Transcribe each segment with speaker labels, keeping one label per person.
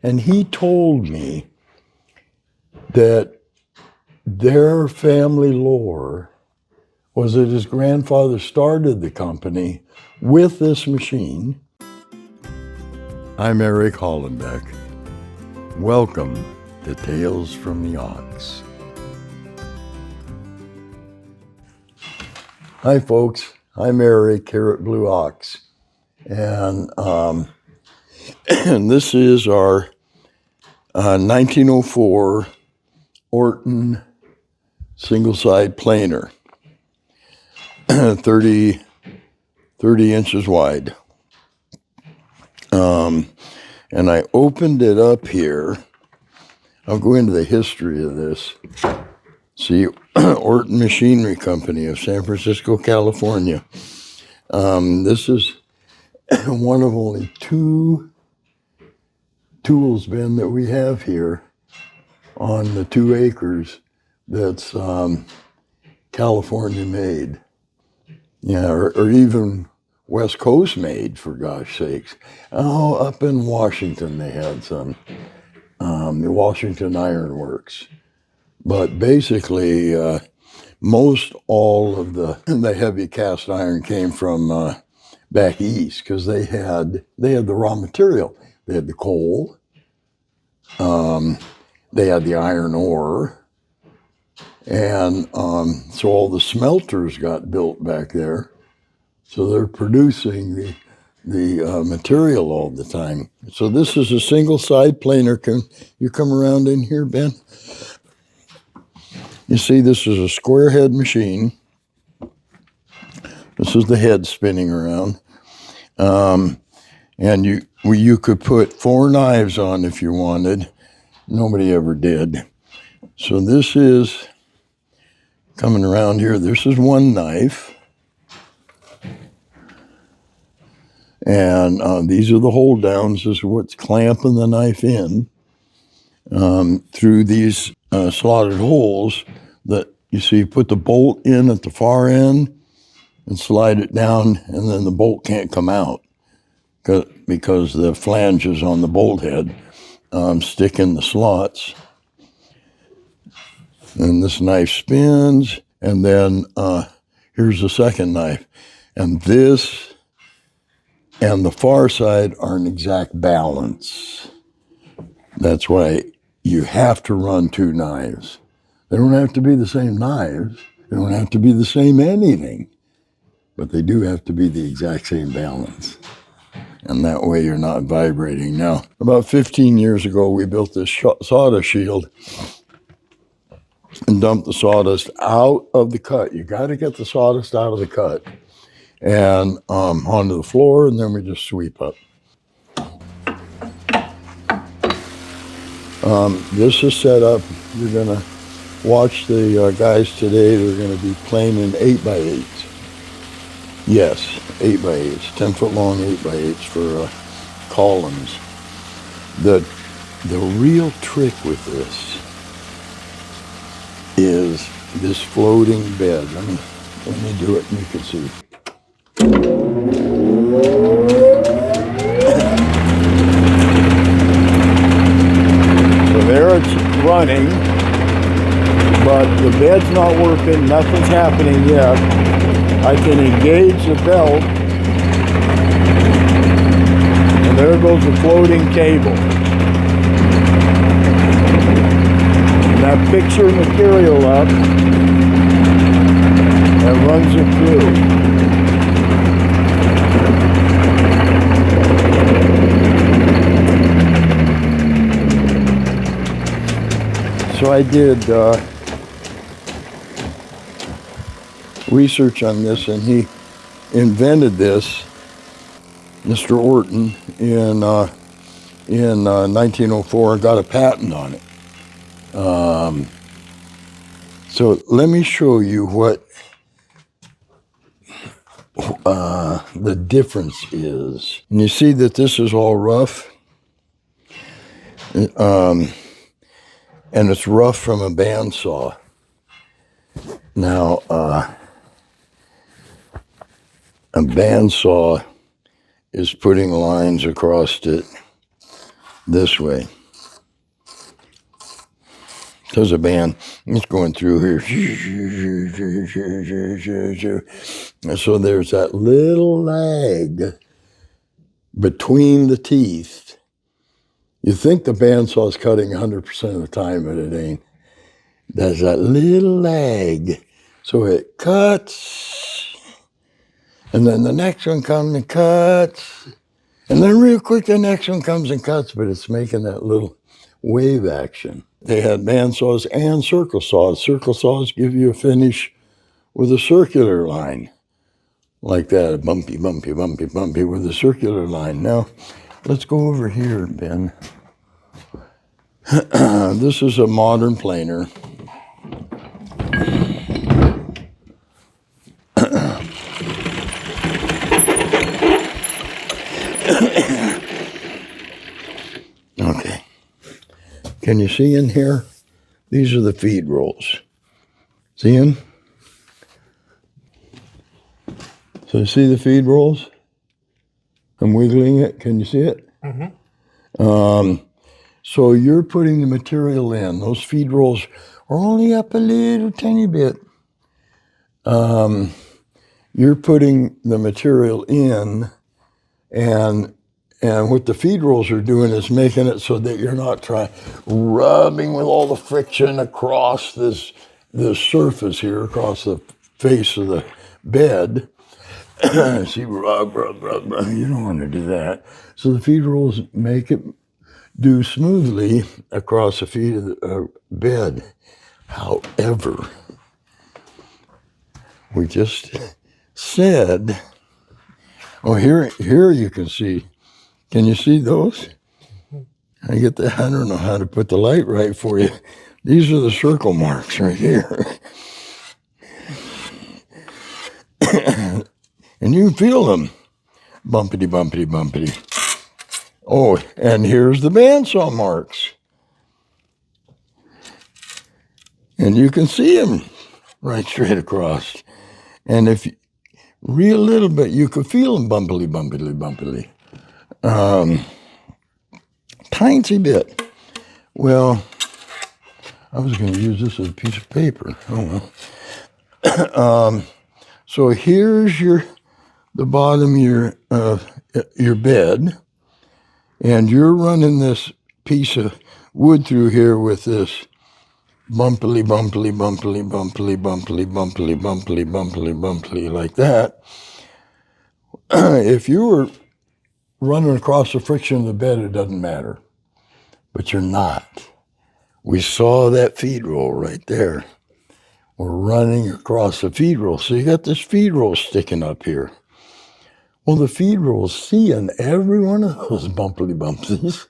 Speaker 1: And he told me that their family lore was that his grandfather started the company with this machine. I'm Eric Hollenbeck. Welcome to Tales from the Ox. Hi folks, I'm Eric here at Blue Ox. And this is our 1904 Orton single-side planer, 30 inches wide. And I opened it up here. I'll go into the history of this. See, Orton Machinery Company of San Francisco, California. This is one of only 2 tools bin that we have here on the 2 acres that's California made. Yeah, or even West Coast made, for gosh sakes. Oh, up in Washington they had some, the Washington Iron Works. But basically, most all of the heavy cast iron came from back east, because they had the raw material. They had the coal, they had the iron ore, and so all the smelters got built back there. So they're producing the material all the time. So this is a single side planer. Can you come around in here, Ben? You see, this is a square head machine. This is the head spinning around. And you could put 4 knives on if you wanted. Nobody ever did. So this is, coming around here, this is 1 knife. And these are the hold downs. This is what's clamping the knife in through these slotted holes that you see. You put the bolt in at the far end and slide it down, and then the bolt can't come out because the flanges on the bolt head stick in the slots. And this knife spins, and then here's the second knife. And this and the far side are an exact balance. That's why you have to run 2 knives. They don't have to be the same knives. They don't have to be the same anything. But they do have to be the exact same balance. And that way you're not vibrating. Now, about 15 years ago, we built this sawdust shield and dumped the sawdust out of the cut. You got to get the sawdust out of the cut and onto the floor, and then we just sweep up. This is set up. You're going to watch the guys today. They're going to be planing 8x8s. Yes, 8x8s, 10-foot long 8x8s for columns. The real trick with this is this floating bed. Let me do it and you can see. So there it's running, but the bed's not working, nothing's happening yet. I can engage the belt, and there goes the floating cable. And that picks your material up and runs it through. So I did research on this, and he invented this, Mr. Orton, in 1904, and got a patent on it. So let me show you what the difference is. And you see that this is all rough, and it's rough from a bandsaw. Now, a bandsaw is putting lines across it this way. Because the band is going through here. And so there's that little lag between the teeth. You think the bandsaw is cutting 100% of the time, but it ain't. There's that little lag. So it cuts, and then the next one comes and cuts, and then real quick the next one comes and cuts, but it's making that little wave action. They had bandsaws and circle saws. Circle saws give you a finish with a circular line, like that, bumpy, bumpy, bumpy, bumpy with a circular line. Now, let's go over here, Ben. This is a modern planer. Okay. Can you see in here? These are the feed rolls. See them? So you see the feed rolls? I'm wiggling it. Can you see it? Mm-hmm. So you're putting the material in. Those feed rolls are only up a little tiny bit. You're putting the material in, and what the feed rolls are doing is making it so that you're not rubbing with all the friction across this surface here, across the face of the bed. See, rub, rub, rub, rub. You don't want to do that. So the feed rolls make it do smoothly across the feet of the bed. However, we just said, oh, here you can see. Can you see those? I don't know how to put the light right for you. These are the circle marks right here. And you can feel them. Bumpity, bumpity, bumpity. Oh, and here's the bandsaw marks. And you can see them right straight across. And if you real little bit, you could feel them bumpily, bumpily, bumpily. Tiny bit. Well, I was going to use this as a piece of paper. Oh well. So here's the bottom of your bed, and you're running this piece of wood through here with this bumpily, bumpily, bumpily, bumpily, bumpily, bumpily, bumpily, bumpily, bumpily, like that. If you were running across the friction of the bed, it doesn't matter. But you're not. We saw that feed roll right there. We're running across the feed roll. So you got this feed roll sticking up here. Well, the feed roll's seeing every one of those bumpily bumpies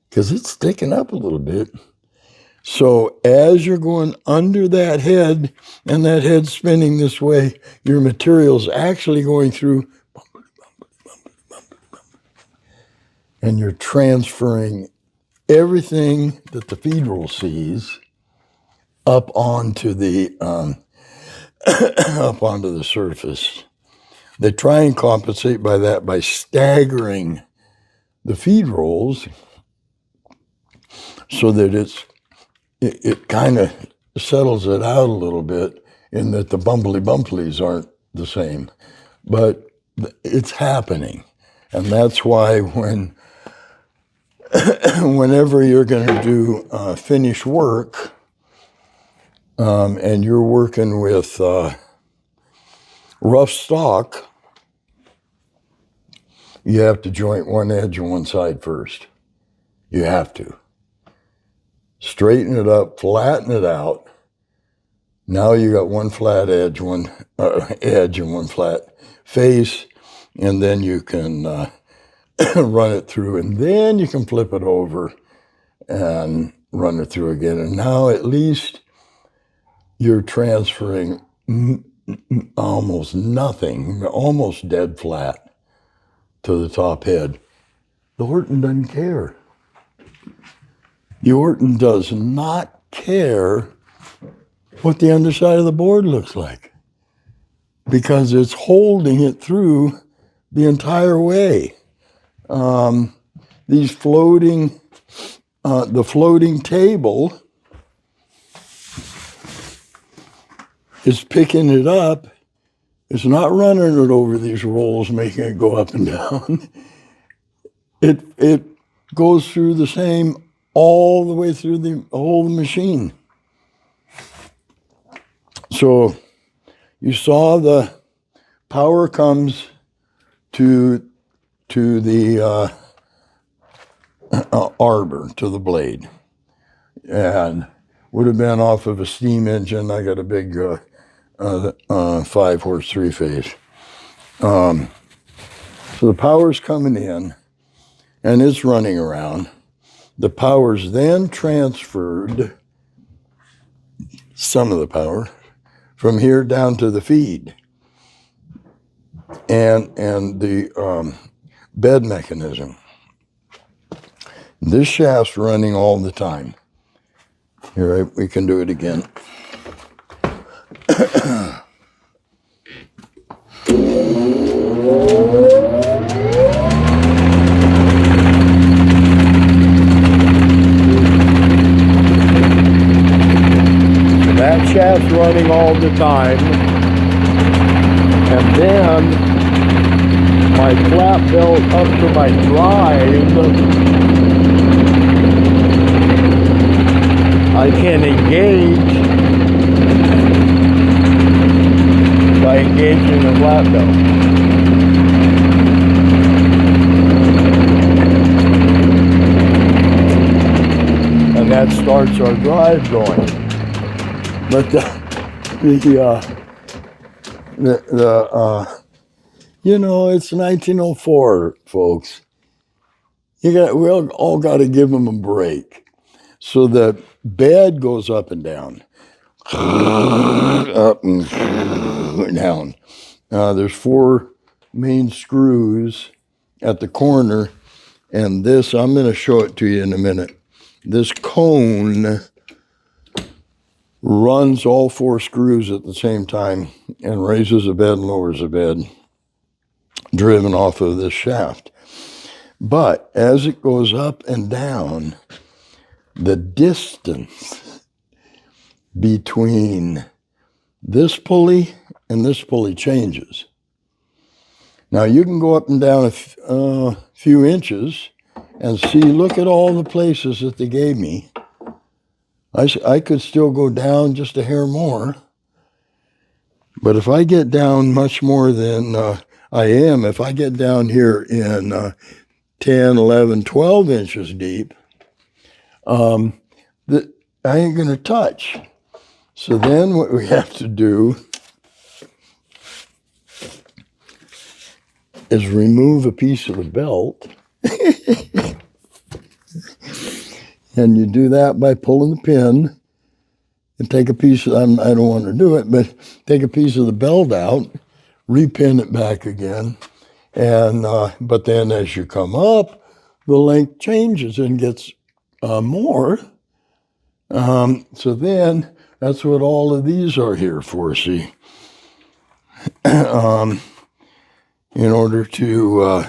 Speaker 1: because it's sticking up a little bit. So as you're going under that head and that head spinning this way, your material's actually going through bumpily, bumpily, bumpily, bumpily, bumpily. And you're transferring everything that the feed roll sees up onto the up onto the surface. They try and compensate by that by staggering the feed rolls so that it kind of settles it out a little bit in that the bumpily bumplies aren't the same. But it's happening. And that's why whenever you're going to do finish work, and you're working with rough stock, you have to joint one edge on one side first. You have to. Straighten it up, flatten it out. Now you got one flat edge, one edge and one flat face, and then you can run it through, and then you can flip it over and run it through again. And now at least you're transferring almost nothing, almost dead flat to the top head. The Orton doesn't care. The Orton does not care what the underside of the board looks like because it's holding it through the entire way. these floating, the floating table is picking it up. It's not running it over these rolls, making it go up and down. It goes through the same all the way through the whole machine. So you saw the power comes to the arbor, to the blade, and would have been off of a steam engine. I got a big 5-horse 3-phase. So the power's coming in, and it's running around. The power's then transferred, some of the power, from here down to the feed and the bed mechanism. This shaft's running all the time. Here, we can do it again. That shaft's running all the time. And then my flap belt up to my drive, I can engage by engaging the flap belt. And that starts our drive going. But you know, it's 1904, folks. We all got to give them a break. So the bed goes up and down, up and down. There's 4 main screws at the corner, and this, I'm going to show it to you in a minute. This cone runs all 4 screws at the same time and raises the bed and lowers the bed, driven off of this shaft. But as it goes up and down, the distance between this pulley and this pulley changes. Now you can go up and down a few inches and see, look at all the places that they gave me. I could still go down just a hair more, but if I get down much more than I am, if I get down here in 10, 11, 12 inches deep, I ain't going to touch. So then what we have to do is remove a piece of the belt. And you do that by pulling the pin and take a piece of, I don't want to do it, but take a piece of the belt out, repin it back again. And but then as you come up, the length changes and gets more. So then that's what all of these are here for, see. In order to,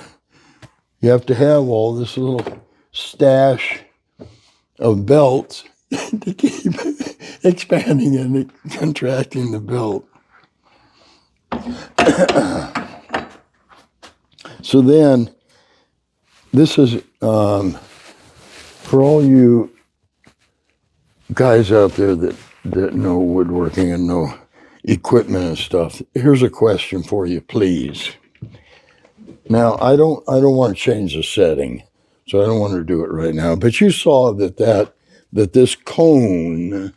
Speaker 1: you have to have all this little stash of belts to keep expanding and contracting the belt. So then, this is, for all you guys out there that know woodworking and know equipment and stuff, here's a question for you, please. Now, I don't want to change the setting, so I don't want to do it right now. But you saw that this cone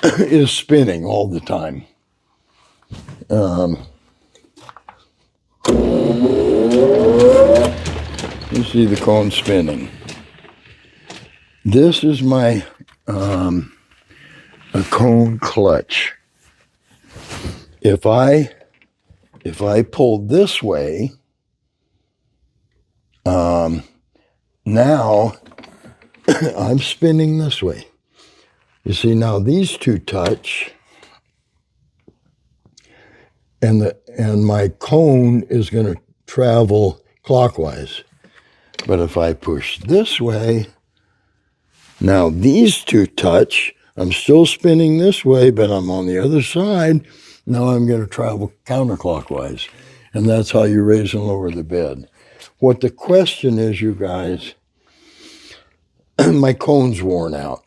Speaker 1: is spinning all the time. You see the cone spinning. This is my a cone clutch. If I pull this way, now I'm spinning this way. You see, now these two touch, and my cone is going to travel clockwise. But if I push this way, now these two touch. I'm still spinning this way, but I'm on the other side. Now I'm going to travel counterclockwise. And that's how you raise and lower the bed. What the question is, you guys, my cone's worn out.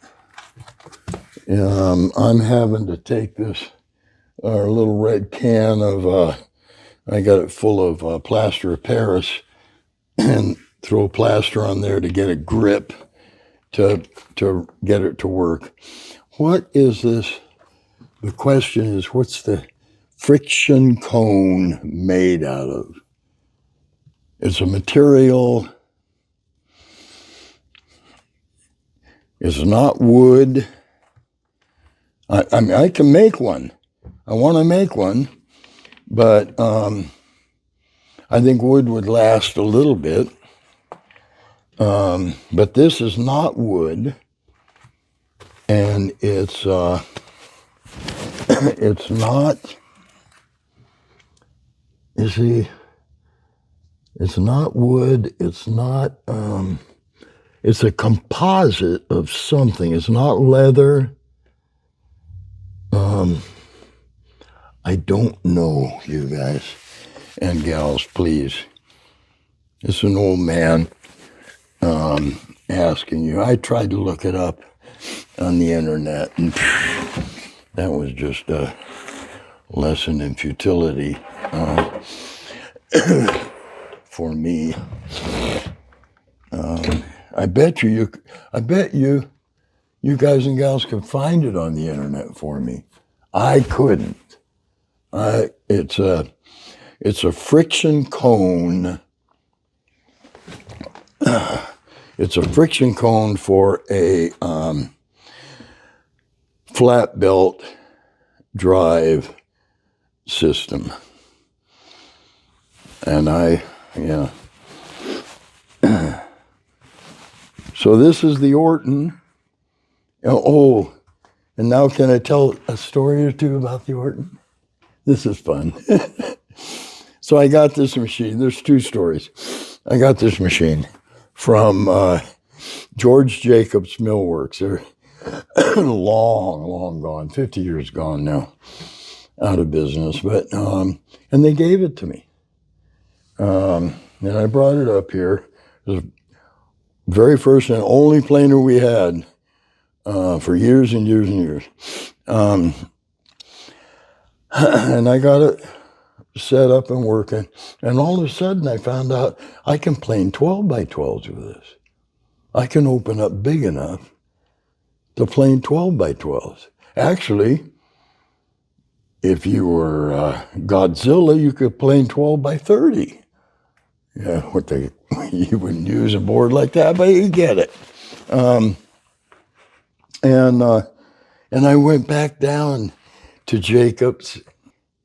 Speaker 1: I'm having to take this little red can of, I got it full of plaster of Paris, and throw plaster on there to get a grip to get it to work. What is this? The question is, what's the friction cone made out of? It's a material. It's not wood. I mean, I can make one. I want to make one, but I think wood would last a little bit. But this is not wood, and it's it's not. You see, it's not wood. It's not. It's a composite of something. It's not leather. I don't know, you guys and gals, please. It's an old man asking you. I tried to look it up on the internet, and that was just a lesson in futility for me. I bet you guys and gals could find it on the internet for me. I couldn't. It's a friction cone. It's a friction cone for a flat belt drive system. And yeah. So this is the Orton. Oh, and now can I tell a story or two about the Orton? This is fun. So I got this machine. There's two stories. I got this machine from George Jacobs Millworks. They're long gone, 50 years gone now, out of business. But and they gave it to me. And I brought it up here. It was the very first and only planer we had for years and years and years. And I got it set up and working. And all of a sudden I found out I can plane 12 by 12s with this. I can open up big enough to plane 12 by 12s. Actually, if you were Godzilla, you could plane 12 by 30. Yeah, you wouldn't use a board like that, but you get it. And I went back down to Jacobs,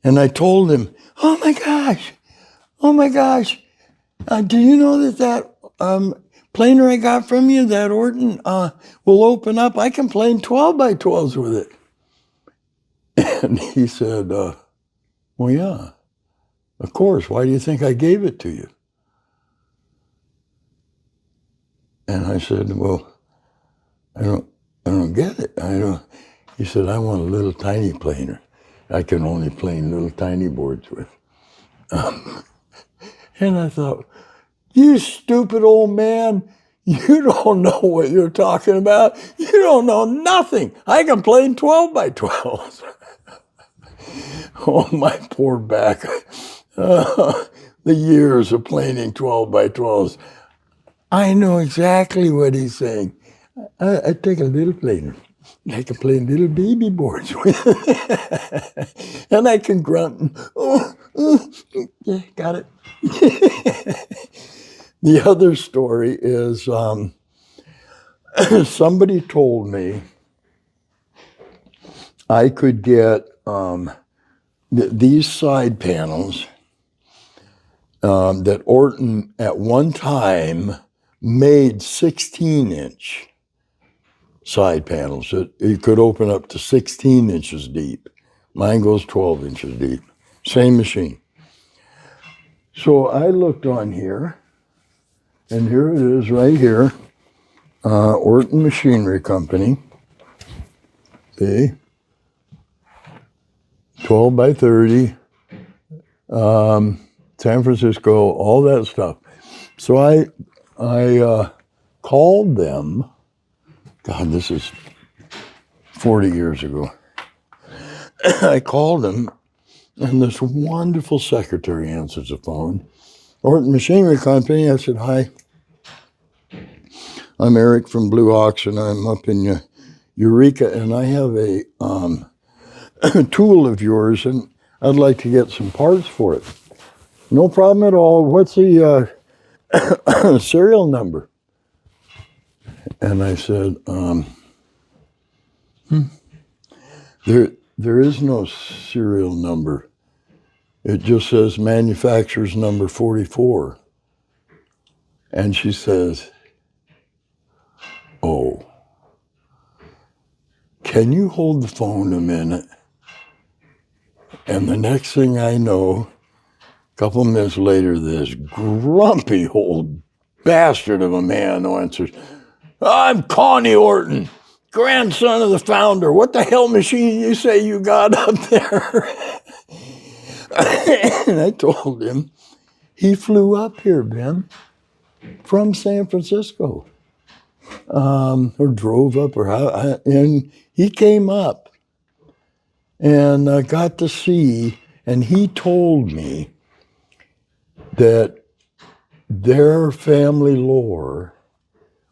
Speaker 1: and I told him, oh my gosh, do you know that planer I got from you, that Orton, will open up? I can plane 12 by 12s with it. And he said, well, yeah, of course. Why do you think I gave it to you? And I said, well, I don't get it. He said, I want a little tiny planer. I can only plane little tiny boards with. And I thought, you stupid old man, you don't know what you're talking about. You don't know nothing. I can plane 12 by 12s. Oh, my poor back. The years of planing 12 by 12s. I know exactly what he's saying. I take a little planer. I can play little baby boards with it. And I can grunt. Yeah, got it. The other story is somebody told me I could get these side panels that Orton at one time made 16-inch side panels that you could open up to 16 inches deep. Mine goes 12 inches deep. Same machine. So I looked on here, And here it is right here. Orton Machinery Company. See? 12 by 30. San Francisco, all that stuff. So I called them. God, this is 40 years ago. I called them, and this wonderful secretary answers the phone. Orton Machinery Company. I said, hi. I'm Eric from Blue Ox, and I'm up in Eureka, and I have a tool of yours, and I'd like to get some parts for it. No problem at all. What's the serial number? And I said, there is no serial number. It just says manufacturer's number 44. And she says, oh, can you hold the phone a minute? And the next thing I know, a couple of minutes later, this grumpy old bastard of a man answers, I'm Connie Orton, grandson of the founder. What the hell machine you say you got up there? And I told him, he flew up here, Ben, from San Francisco, or drove up, or how, and he came up and I got to see, and he told me that their family lore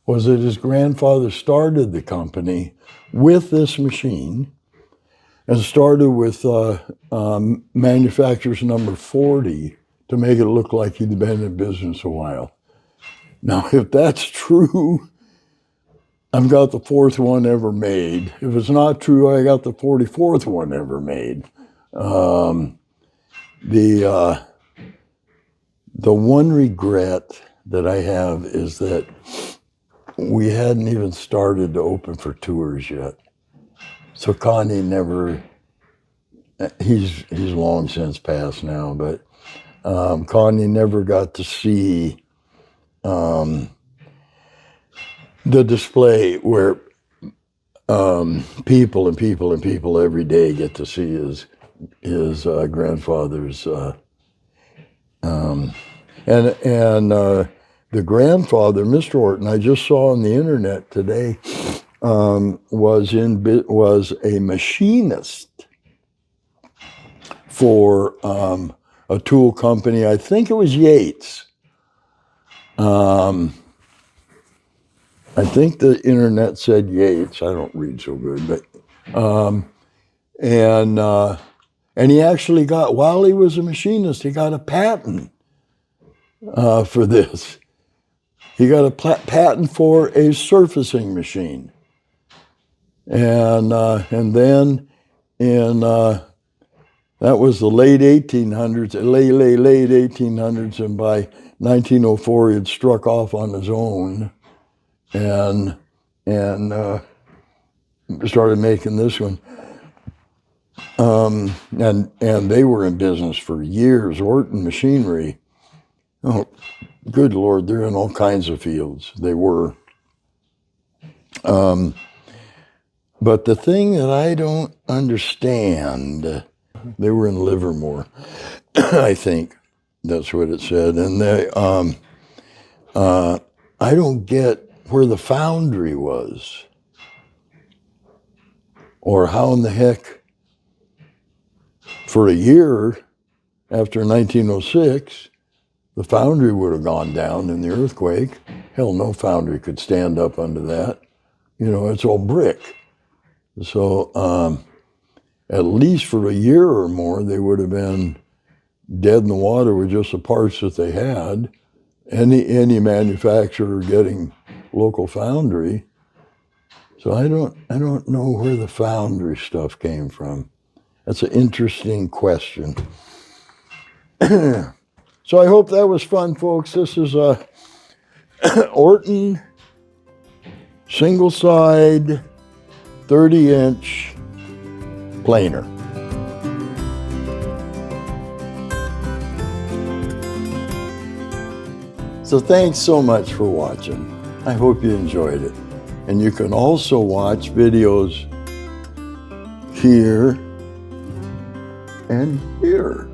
Speaker 1: was that his grandfather started the company with this machine and started with manufacturer's number 40 to make it look like he'd been in business a while. Now, if that's true, I've got the 4th one ever made. If it's not true, I got the 44th one ever made. The one regret that I have is that we hadn't even started to open for tours yet. So Connie never, he's long since passed now, but Connie never got to see the display where people every day get to see his grandfather's the grandfather, Mr. Orton, I just saw on the internet today, was a machinist for a tool company. I think it was Yates. I think the internet said Yates. I don't read so good, but and he actually got, while he was a machinist, he got a patent for this. He got a patent for a surfacing machine, and then in that was the late 1800s, late 1800s, and by 1904 he had struck off on his own, and started making this one. And they were in business for years. Orton Machinery, oh, good Lord, they're in all kinds of fields. They were. But the thing that I don't understand, they were in Livermore, I think that's what it said. And they, I don't get where the foundry was, or how in the heck, for a year after 1906, the foundry would have gone down in the earthquake. Hell, no foundry could stand up under that. You know, it's all brick. So at least for a year or more, they would have been dead in the water with just the parts that they had. Any manufacturer getting local foundry. So I don't know where the foundry stuff came from. That's an interesting question. So I hope that was fun, folks. This is a Orton single side 30-inch planer. So thanks so much for watching. I hope you enjoyed it. And you can also watch videos here and here.